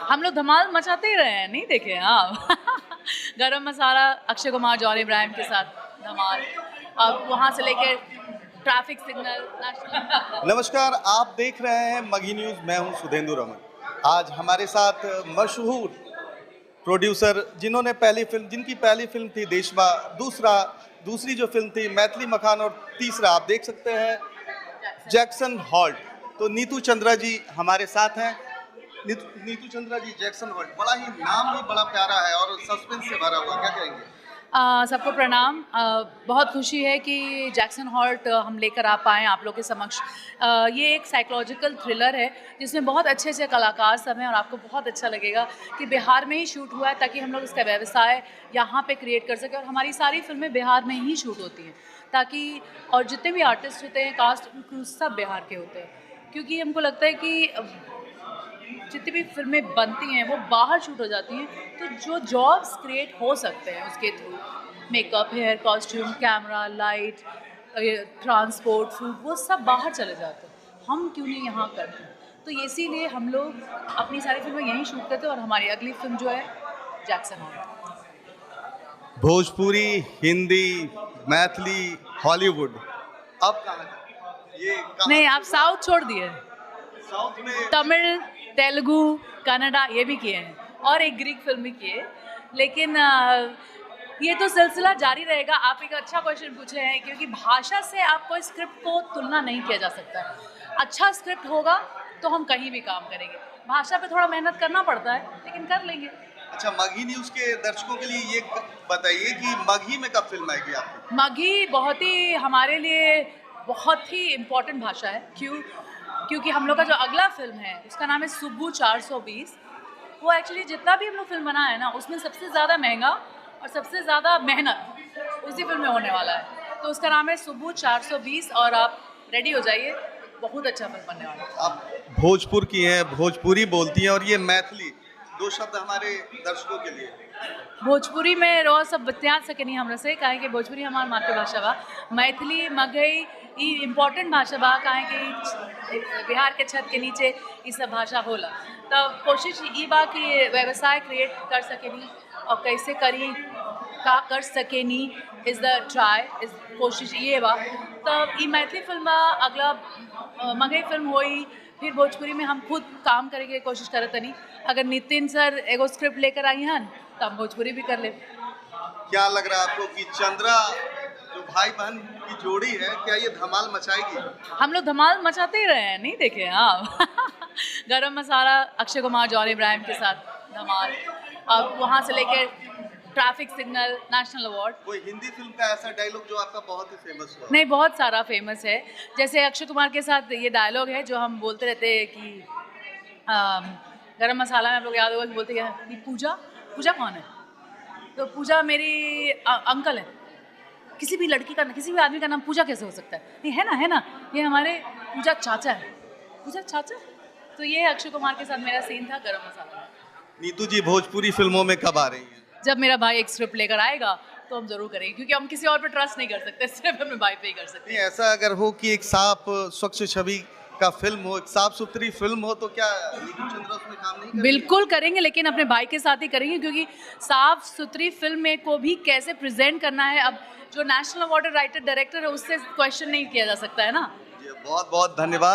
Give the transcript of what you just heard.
हम लोग धमाल मचाते ही रहे हैं, नहीं देखे आप? गरम मसाला अक्षय कुमार जॉन इब्राहिम के साथ धमाल, अब वहाँ से लेके ट्रैफिक सिग्नल नेशनल। नमस्कार, आप देख रहे हैं मगी न्यूज़। मैं हूं सुधेंदु रमन। आज हमारे साथ मशहूर प्रोड्यूसर जिन्होंने जिनकी पहली फिल्म थी देशबा, दूसरी जो फिल्म थी मैथिली मखान, और तीसरा आप देख सकते हैं जैक्सन हॉल्ट। तो नीतू चंद्रा जी हमारे साथ हैं। नीतू चंद्रा जी, जैक्सन हॉल्ट, बड़ा ही नाम भी बड़ा प्यारा है और सस्पेंस से भरा हुआ, क्या कहेंगे? सबको प्रणाम। बहुत खुशी है कि जैक्सन हॉल्ट हम लेकर आ पाएँ आप लोग के समक्ष। ये एक साइकोलॉजिकल थ्रिलर है जिसमें बहुत अच्छे अच्छे कलाकार सब हैं और आपको बहुत अच्छा लगेगा कि बिहार में ही शूट हुआ है ताकि हम लोग इसका व्यवसाय यहाँ पे क्रिएट कर सकें। और हमारी सारी फिल्में बिहार में ही शूट होती हैं ताकि, और जितने भी आर्टिस्ट होते हैं, कास्ट क्रू सब बिहार के होते हैं, क्योंकि हमको लगता है कि जितनी भी फिल्में बनती हैं वो बाहर शूट हो जाती हैं, तो जो जॉब्स क्रिएट हो सकते हैं उसके through, makeup, hair, costume, camera, light, transport, food, वो सब बाहर चले जाते हैं। हम क्यों नहीं यहाँ करते हैं? तो इसीलिए हम लोग अपनी सारी फिल्में यहीं शूट करते हैं और हमारी अगली फिल्म जो है Jackson halt. Bhojpuri, Hindi, Maithili, Hollywood, अब कहाँ नहीं, आप साउथ छोड़ दिए। साउथ में तमिल, तेलुगु, कन्नड़ा ये भी किए हैं और एक ग्रीक फिल्म भी किए, लेकिन ये तो सिलसिला जारी रहेगा। आप एक अच्छा क्वेश्चन पूछे हैं, क्योंकि भाषा से आप कोई स्क्रिप्ट को तुलना नहीं किया जा सकता है। अच्छा स्क्रिप्ट होगा तो हम कहीं भी काम करेंगे। भाषा पे थोड़ा मेहनत करना पड़ता है, लेकिन कर लेंगे। अच्छा, मगी न्यूज़ के दर्शकों के लिए ये बताइए कि मगी में कब फिल्म आएगी आपकी? मगी बहुत ही हमारे लिए बहुत ही इम्पोर्टेंट भाषा है। क्योंकि हम लोग का जो अगला फिल्म है उसका नाम है सुब्बू 420। वो एक्चुअली जितना भी हम लोग फिल्म बनाया है ना, उसमें सबसे ज़्यादा महंगा और सबसे ज़्यादा मेहनत उसी फिल्म में होने वाला है। तो उसका नाम है सुब्बू 420 और आप रेडी हो जाइए, बहुत अच्छा फिल्म बनने वाला है। आप भोजपुर की हैं, भोजपुरी बोलती हैं, और ये मैथिली, दो शब्द हमारे दर्शकों के लिए। भोजपुरी में रो सब बतिया सके नहीं हमरा से, काहे कि भोजपुरी हमार मातृभाषा बा। मैथिली, मगही ई इम्पोर्टेंट भाषा बा, काहे कि बिहार के छत के नीचे ये सब भाषा होला। तो कोशिश ई बा कि व्यवसाय क्रिएट कर सकेनी और कैसे करी का कर सकेनी इज़ द ट्राई, इस कोशिश ये बा। तो ई मैथिली फिल्म बा, अगला मगही फिल्म होई, फिर भोजपुरी में हम खुद काम करेंगे, कोशिश करत तनी। अगर नितिन सर एगो स्क्रिप्ट लेकर आई हन तो हम भोजपुरी भी कर ले। क्या लग रहा है आपको कि चंद्रा जो भाई बहन की जोड़ी है, क्या ये धमाल मचाएगी? हम लोग धमाल मचाते ही रहे हैं, नहीं देखे आप? गरम मसाला अक्षय कुमार जॉन इब्राहिम के साथ धमाल, अब वहाँ से लेके ट्रैफिक सिग्नल नेशनल अवार्ड। कोई हिंदी फिल्म का ऐसा डायलॉग जो आपका बहुत ही फेमस हुआ? नहीं, बहुत सारा फेमस है। जैसे अक्षय कुमार के साथ ये डायलॉग है जो हम बोलते रहते हैं कि गरम मसाला में आप लोग याद होगा कि बोलते हैं कि पूजा कौन है? तो पूजा मेरी अंकल है। किसी भी लड़की का, किसी भी आदमी का नाम पूजा कैसे हो सकता है? नहीं, है ना, ये हमारे पूजा चाचा है। पूजा चाचा? तो ये अक्षय कुमार के साथ मेरा सीन था गरम मसाला। नीतू जी, भोजपुरी फिल्मों में कब आ रही हैं? जब मेरा भाई एक स्क्रिप्ट लेकर आएगा तो हम जरूर करेंगे, क्योंकि हम किसी और पे ट्रस्ट नहीं कर सकते, सिर्फ अपने भाई पे ही कर सकते नहीं, हैं। ऐसा अगर हो कि एक साफ स्वच्छ छवि का फिल्म हो, एक साफ सुथरी फिल्म हो, तो क्या नीतू चंद्रा उसमें काम नहीं करेंगी? बिल्कुल करेंगे, लेकिन अपने भाई के साथ ही करेंगे, क्योंकि साफ सुथरी फिल्म में को भी कैसे प्रेजेंट करना है, अब जो नेशनल अवार्ड राइटर डायरेक्टर है उससे क्वेश्चन नहीं किया जा सकता है ना। बहुत बहुत धन्यवाद।